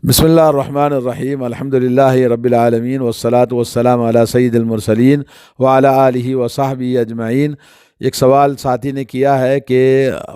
بسم اللہ الرحمن الرحیم الحمدللہ رب العالمین والصلاة والسلام علی سید المرسلین وعلی آلہ وصحبہ اجمعین۔ ایک سوال ساتھی نے کیا ہے کہ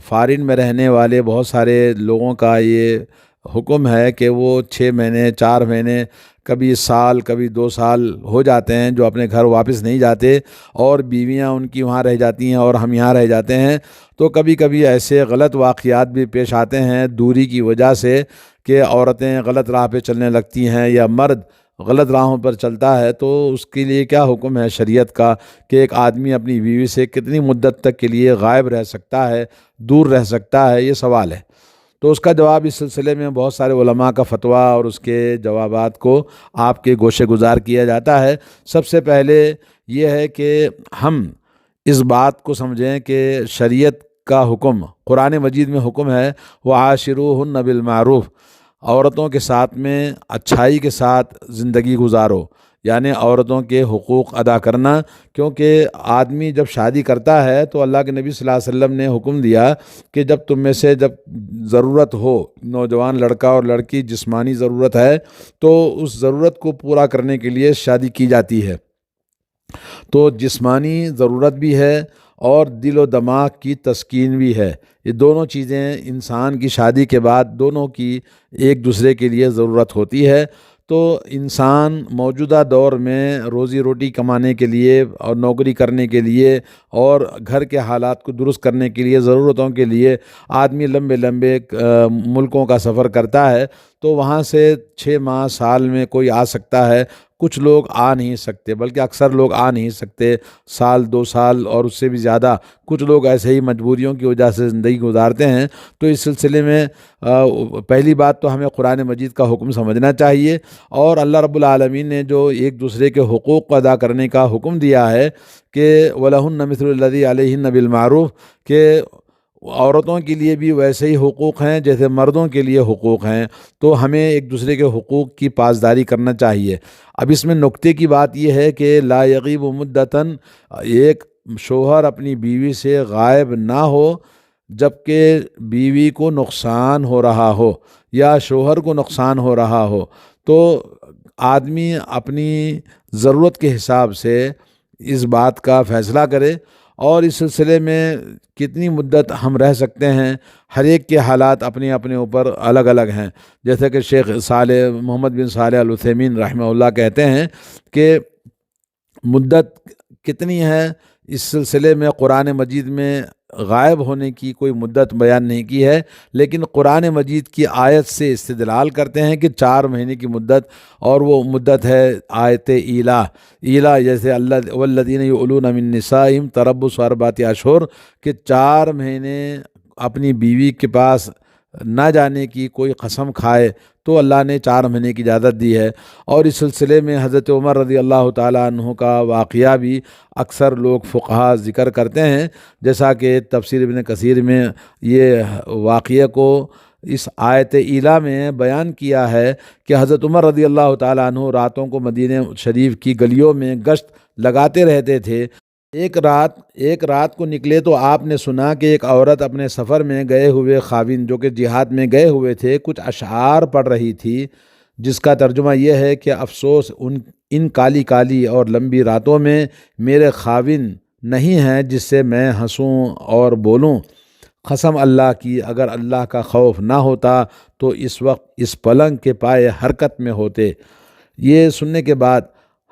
فارن میں رہنے والے بہت سارے لوگوں کا یہ حکم ہے کہ وہ 6 مہینے 4 مہینے کبھی سال کبھی 2 سال ہو جاتے ہیں جو اپنے گھر واپس نہیں جاتے، اور بیویاں ان کی وہاں رہ جاتی ہیں اور ہم یہاں رہ جاتے ہیں۔ تو کبھی کبھی ایسے غلط واقعات بھی پیش آتے ہیں دوری کی وجہ سے کہ عورتیں غلط راہ پہ چلنے لگتی ہیں یا مرد غلط راہوں پر چلتا ہے، تو اس کے لیے کیا حکم ہے شریعت کا کہ ایک آدمی اپنی بیوی سے کتنی مدت تک کے لیے غائب رہ سکتا ہے، دور رہ سکتا ہے، یہ سوال ہے۔ تو اس کا جواب اس سلسلے میں بہت سارے علماء کا فتویٰ اور اس کے جوابات کو آپ کے گوشے گزار کیا جاتا ہے۔ سب سے پہلے یہ ہے کہ ہم اس بات کو سمجھیں کہ شریعت کا حکم، قرآن مجید میں حکم ہے وَعَاشِرُوهُنَّ بِالْمَعْرُوفِ، عورتوں کے ساتھ میں اچھائی کے ساتھ زندگی گزارو، یعنی عورتوں کے حقوق ادا کرنا۔ کیونکہ آدمی جب شادی کرتا ہے تو اللہ کے نبی صلی اللہ علیہ وسلم نے حکم دیا کہ جب تم میں سے جب ضرورت ہو، نوجوان لڑکا اور لڑکی جسمانی ضرورت ہے تو اس ضرورت کو پورا کرنے کے لیے شادی کی جاتی ہے۔ تو جسمانی ضرورت بھی ہے اور دل و دماغ کی تسکین بھی ہے، یہ دونوں چیزیں انسان کی شادی کے بعد دونوں کی ایک دوسرے کے لیے ضرورت ہوتی ہے۔ تو انسان موجودہ دور میں روزی روٹی کمانے کے لیے اور نوکری کرنے کے لیے اور گھر کے حالات کو درست کرنے کے لیے، ضرورتوں کے لیے آدمی لمبے لمبے ملکوں کا سفر کرتا ہے، تو وہاں سے 6 ماہ سال میں کوئی آ سکتا ہے۔ کچھ لوگ آ نہیں سکتے، بلکہ اکثر لوگ آ نہیں سکتے، سال 2 سال اور اس سے بھی زیادہ کچھ لوگ ایسے ہی مجبوریوں کی وجہ سے زندگی گزارتے ہیں۔ تو اس سلسلے میں پہلی بات تو ہمیں قرآن مجید کا حکم سمجھنا چاہیے، اور اللہ رب العالمین نے جو ایک دوسرے کے حقوق کو ادا کرنے کا حکم دیا ہے کہ وَلَهُنَّ مِثْلُ الَّذِي عَلَيْهِنَّ بِالْمَعْرُوفِ، کہ عورتوں کے لیے بھی ویسے ہی حقوق ہیں جیسے مردوں کے لیے حقوق ہیں، تو ہمیں ایک دوسرے کے حقوق کی پاسداری کرنا چاہیے۔ اب اس میں نکتے کی بات یہ ہے کہ لا یغیب مدتاً، ایک شوہر اپنی بیوی سے غائب نہ ہو جبکہ بیوی کو نقصان ہو رہا ہو یا شوہر کو نقصان ہو رہا ہو، تو آدمی اپنی ضرورت کے حساب سے اس بات کا فیصلہ کرے۔ اور اس سلسلے میں کتنی مدت ہم رہ سکتے ہیں، ہر ایک کے حالات اپنے اپنے اوپر الگ الگ ہیں۔ جیسے کہ شیخ محمد بن صالح العثیمین رحمہ اللہ کہتے ہیں کہ مدت کتنی ہے، اس سلسلے میں قرآن مجید میں غائب ہونے کی کوئی مدت بیان نہیں کی ہے، لیکن قرآن مجید کی آیت سے استدلال کرتے ہیں کہ 4 مہینے کی مدت، اور وہ مدت ہے آیت ایلا، جیسے اللہ والذین یؤلون من نسائہم تربص 4 اشہر، کہ 4 مہینے اپنی بیوی کے پاس نہ جانے کی کوئی قسم کھائے تو اللہ نے 4 مہینے کی اجازت دی ہے۔ اور اس سلسلے میں حضرت عمر رضی اللہ تعالیٰ عنہ کا واقعہ بھی اکثر لوگ فقہا ذکر کرتے ہیں، جیسا کہ تفسیر ابن کثیر میں یہ واقعہ کو اس آیت ایلا میں بیان کیا ہے کہ حضرت عمر رضی اللہ تعالیٰ عنہ راتوں کو مدینہ شریف کی گلیوں میں گشت لگاتے رہتے تھے۔ ایک رات کو نکلے تو آپ نے سنا کہ ایک عورت اپنے سفر میں گئے ہوئے خاوند جو کہ جہاد میں گئے ہوئے تھے کچھ اشعار پڑھ رہی تھی، جس کا ترجمہ یہ ہے کہ افسوس ان کالی کالی اور لمبی راتوں میں میرے خاوند نہیں ہیں جس سے میں ہنسوں اور بولوں۔ قسم اللہ کی، اگر اللہ کا خوف نہ ہوتا تو اس وقت اس پلنگ کے پائے حرکت میں ہوتے۔ یہ سننے کے بعد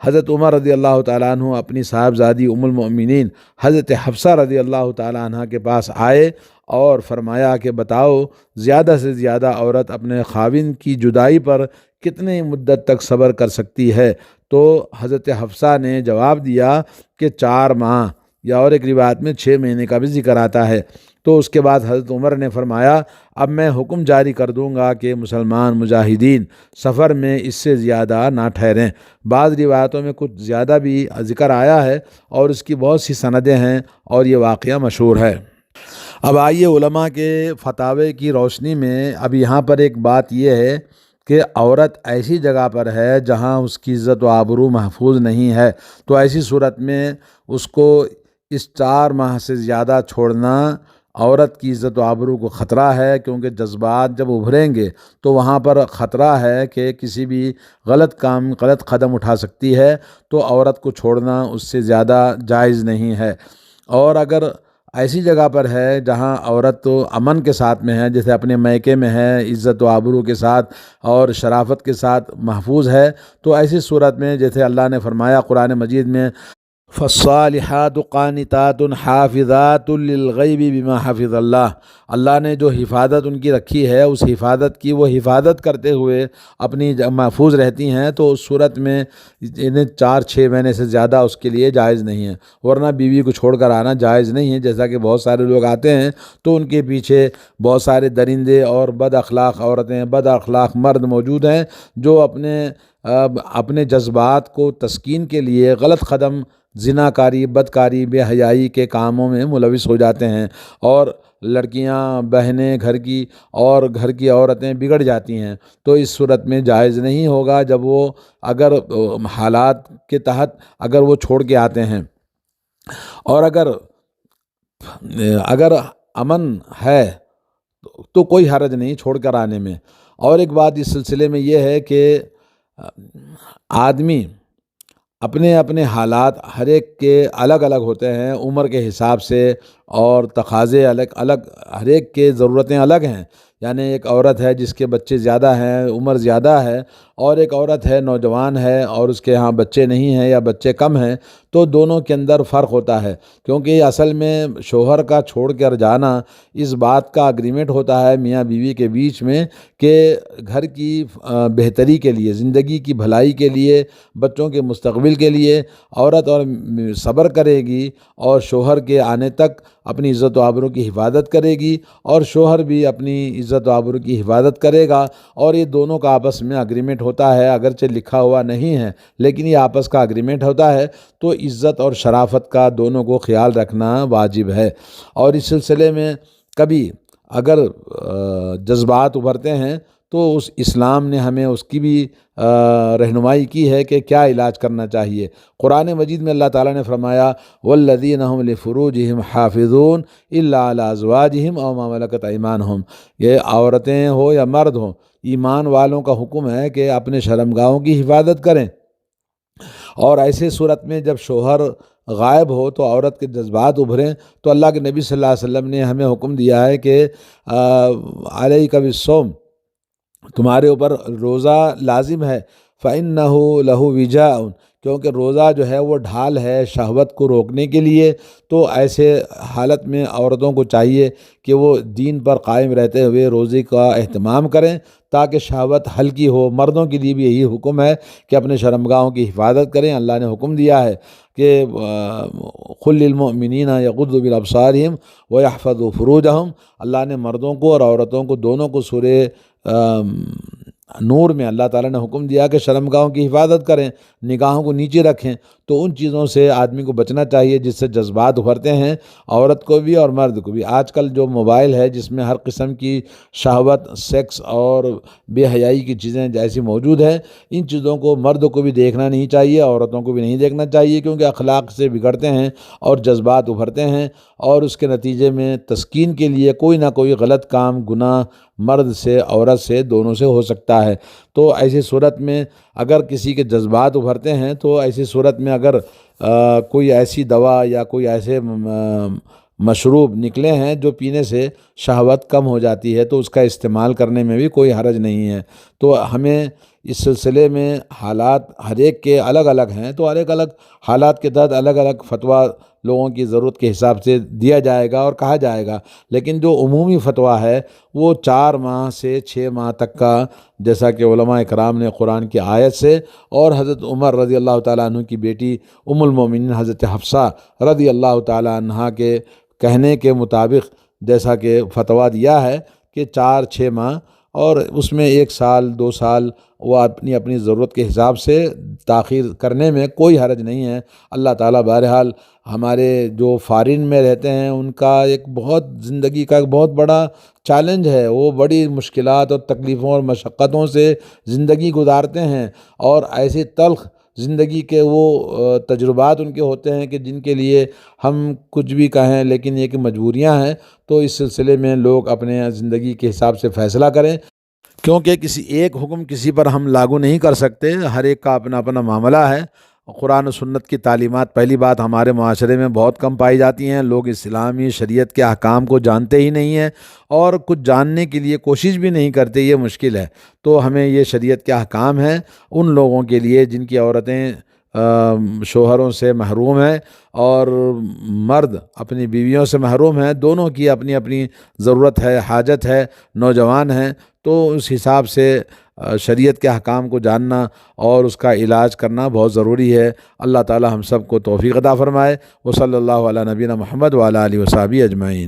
حضرت عمر رضی اللہ تعالیٰ عنہ اپنی صاحبزادی ام المؤمنین حضرت حفصہ رضی اللہ تعالیٰ عنہ کے پاس آئے اور فرمایا کہ بتاؤ زیادہ سے زیادہ عورت اپنے خاوند کی جدائی پر کتنی مدت تک صبر کر سکتی ہے؟ تو حضرت حفصہ نے جواب دیا کہ 4 ماہ، یا اور ایک روایت میں 6 مہینے کا بھی ذکر آتا ہے۔ تو اس کے بعد حضرت عمر نے فرمایا اب میں حکم جاری کر دوں گا کہ مسلمان مجاہدین سفر میں اس سے زیادہ نہ ٹھہریں۔ بعض روایتوں میں کچھ زیادہ بھی ذکر آیا ہے اور اس کی بہت سی سندیں ہیں اور یہ واقعہ مشہور ہے۔ اب آئیے علماء کے فتاوے کی روشنی میں اب یہاں پر ایک بات یہ ہے کہ عورت ایسی جگہ پر ہے جہاں اس کی عزت و آبرو محفوظ نہیں ہے، تو ایسی صورت میں اس کو اس 4 ماہ سے زیادہ چھوڑنا عورت کی عزت و آبرو کو خطرہ ہے، کیونکہ جذبات جب ابھریں گے تو وہاں پر خطرہ ہے کہ کسی بھی غلط قدم اٹھا سکتی ہے، تو عورت کو چھوڑنا اس سے زیادہ جائز نہیں ہے۔ اور اگر ایسی جگہ پر ہے جہاں عورت تو امن کے ساتھ میں ہے، جیسے اپنے میکے میں ہے، عزت و آبرو کے ساتھ اور شرافت کے ساتھ محفوظ ہے، تو ایسی صورت میں جیسے اللہ نے فرمایا قرآن مجید میں فالصالحات قانتات حافظات للغیب بما حفظ اللہ، اللہ نے جو حفاظت ان کی رکھی ہے اس حفاظت کی وہ حفاظت کرتے ہوئے اپنی محفوظ رہتی ہیں، تو اس صورت میں انہیں 4-6 مہینے سے زیادہ اس کے لیے جائز نہیں ہے، ورنہ بیوی کو چھوڑ کر آنا جائز نہیں ہے۔ جیسا کہ بہت سارے لوگ آتے ہیں تو ان کے پیچھے بہت سارے درندے اور بد اخلاق عورتیں، بد اخلاق مرد موجود ہیں جو اپنے جذبات کو تسکین کے لیے غلط قدم، زناکاری، بدکاری، بے حیائی کے کاموں میں ملوث ہو جاتے ہیں، اور لڑکیاں، بہنیں گھر کی اور گھر کی عورتیں بگڑ جاتی ہیں۔ تو اس صورت میں جائز نہیں ہوگا جب وہ اگر حالات کے تحت اگر وہ چھوڑ کے آتے ہیں، اور اگر امن ہے تو کوئی حرج نہیں چھوڑ کر آنے میں۔ اور ایک بات اس سلسلے میں یہ ہے کہ آدمی اپنے اپنے حالات ہر ایک کے الگ الگ ہوتے ہیں عمر کے حساب سے، اور تقاضے الگ الگ، ہر ایک کے ضرورتیں الگ ہیں۔ یعنی ایک عورت ہے جس کے بچے زیادہ ہیں، عمر زیادہ ہے، اور ایک عورت ہے نوجوان ہے اور اس کے ہاں بچے نہیں ہیں یا بچے کم ہیں، تو دونوں کے اندر فرق ہوتا ہے، کیونکہ اصل میں شوہر کا چھوڑ کر جانا اس بات کا اگریمنٹ ہوتا ہے میاں بیوی کے بیچ میں کہ گھر کی بہتری کے لیے، زندگی کی بھلائی کے لیے، بچوں کے مستقبل کے لیے عورت اور صبر کرے گی، اور شوہر کے آنے تک اپنی عزت و آبرو کی حفاظت کرے گی، اور شوہر بھی اپنی عزت و آبرو کی حفاظت کرے گا، اور یہ دونوں کا آپس میں اگریمنٹ ہوتا ہے، اگرچہ لکھا ہوا نہیں ہے لیکن یہ آپس کا اگریمنٹ ہوتا ہے۔ تو عزت اور شرافت کا دونوں کو خیال رکھنا واجب ہے۔ اور اس سلسلے میں کبھی اگر جذبات ابھرتے ہیں تو اس اسلام نے ہمیں اس کی بھی رہنمائی کی ہے کہ کیا علاج کرنا چاہیے۔ قرآن مجید میں اللہ تعالیٰ نے فرمایا والذین هم لفروجہم حافظون الا علی ازواجہم او ما ملکت ایمانہم، یہ عورتیں ہو یا مرد ہوں، ایمان والوں کا حکم ہے کہ اپنے شرمگاہوں کی حفاظت کریں، اور ایسے صورت میں جب شوہر غائب ہو تو عورت کے جذبات ابھریں تو اللہ کے نبی صلی اللہ علیہ وسلم نے ہمیں حکم دیا ہے کہ علیک بالصوم، تمہارے اوپر روزہ لازم ہے، فَإِنَّهُ لَهُ وِجَاءٌ، کیونکہ روزہ جو ہے وہ ڈھال ہے شہوت کو روکنے کے لیے۔ تو ایسے حالت میں عورتوں کو چاہیے کہ وہ دین پر قائم رہتے ہوئے روزے کا اہتمام کریں تاکہ شہوت ہلکی ہو۔ مردوں کے لیے بھی یہی حکم ہے کہ اپنے شرمگاہوں کی حفاظت کریں۔ اللہ نے حکم دیا ہے کہ قُل لِّلْمُؤْمِنِينَ يَغُضُّوا مِنْ أَبْصَارِهِمْ وَيَحْفَظُوا فُرُوجَهُمْ، اللہ نے مردوں کو اور عورتوں کو دونوں کو سورہ نور میں اللہ تعالیٰ نے حکم دیا کہ شرمگاہوں کی حفاظت کریں، نگاہوں کو نیچے رکھیں۔ تو ان چیزوں سے آدمی کو بچنا چاہیے جس سے جذبات ابھرتے ہیں، عورت کو بھی اور مرد کو بھی۔ آج کل جو موبائل ہے جس میں ہر قسم کی شہوت، سیکس اور بے حیائی کی چیزیں جیسی موجود ہیں، ان چیزوں کو مرد کو بھی دیکھنا نہیں چاہیے، عورتوں کو بھی نہیں دیکھنا چاہیے، کیونکہ اخلاق سے بگڑتے ہیں اور جذبات ابھرتے ہیں، اور اس کے نتیجے میں تسکین کے لیے کوئی نہ کوئی غلط کام، گناہ مرد سے، عورت سے، دونوں سے ہو سکتا ہے۔ تو ایسی صورت میں اگر کسی کے جذبات ابھرتے ہیں تو ایسی صورت میں اگر کوئی ایسی دوا یا کوئی ایسے مشروب نکلے ہیں جو پینے سے شہوت کم ہو جاتی ہے تو اس کا استعمال کرنے میں بھی کوئی حرج نہیں ہے۔ تو ہمیں اس سلسلے میں حالات ہر ایک کے الگ الگ ہیں، تو الگ الگ حالات کے تحت الگ الگ فتویٰ لوگوں کی ضرورت کے حساب سے دیا جائے گا اور کہا جائے گا، لیکن جو عمومی فتویٰ ہے وہ 4 ماہ سے 6 ماہ تک کا، جیسا کہ علماء اکرام نے قرآن کی آیت سے اور حضرت عمر رضی اللہ تعالیٰ عنہ کی بیٹی ام المومنین حضرت حفصہ رضی اللہ تعالیٰ عنہ کے کہنے کے مطابق جیسا کہ فتویٰ دیا ہے کہ 4-6 ماہ، اور اس میں 1 سال 2 سال وہ اپنی اپنی ضرورت کے حساب سے تاخیر کرنے میں کوئی حرج نہیں ہے۔ اللہ تعالیٰ بہرحال ہمارے جو فارن میں رہتے ہیں ان کا ایک بہت زندگی کا ایک بہت بڑا چیلنج ہے، وہ بڑی مشکلات اور تکلیفوں اور مشقتوں سے زندگی گزارتے ہیں، اور ایسی تلخ زندگی کے وہ تجربات ان کے ہوتے ہیں کہ جن کے لیے ہم کچھ بھی کہیں، لیکن یہ کہ مجبوریاں ہیں، تو اس سلسلے میں لوگ اپنے زندگی کے حساب سے فیصلہ کریں، کیونکہ کسی ایک حکم کسی پر ہم لاگو نہیں کر سکتے، ہر ایک کا اپنا اپنا معاملہ ہے۔ قرآن و سنت کی تعلیمات پہلی بات ہمارے معاشرے میں بہت کم پائی جاتی ہیں، لوگ اسلامی شریعت کے احکام کو جانتے ہی نہیں ہیں اور کچھ جاننے کے لیے کوشش بھی نہیں کرتے، یہ مشکل ہے۔ تو ہمیں یہ شریعت کے احکام ہیں ان لوگوں کے لیے جن کی عورتیں شوہروں سے محروم ہیں اور مرد اپنی بیویوں سے محروم ہیں، دونوں کی اپنی اپنی ضرورت ہے، حاجت ہے، نوجوان ہیں، تو اس حساب سے شریعت کے احکام کو جاننا اور اس کا علاج کرنا بہت ضروری ہے۔ اللہ تعالی ہم سب کو توفیق عطا فرمائے۔ وصلی اللہ علی نبینا محمد وعلی آلہ وصحبہ اجمعین۔